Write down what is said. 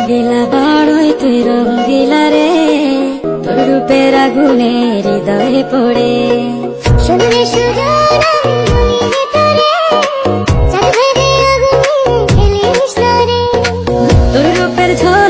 দিলা বড়ই তুই রঙ্গিলা রে, তোর রূপের আগুনে হৃদয়ে পড়ে। শুনলে সুজন আমি তোরে, চাঁদ ভেবে আগুনে খেলিস না রে। তোর রূপের ঝড়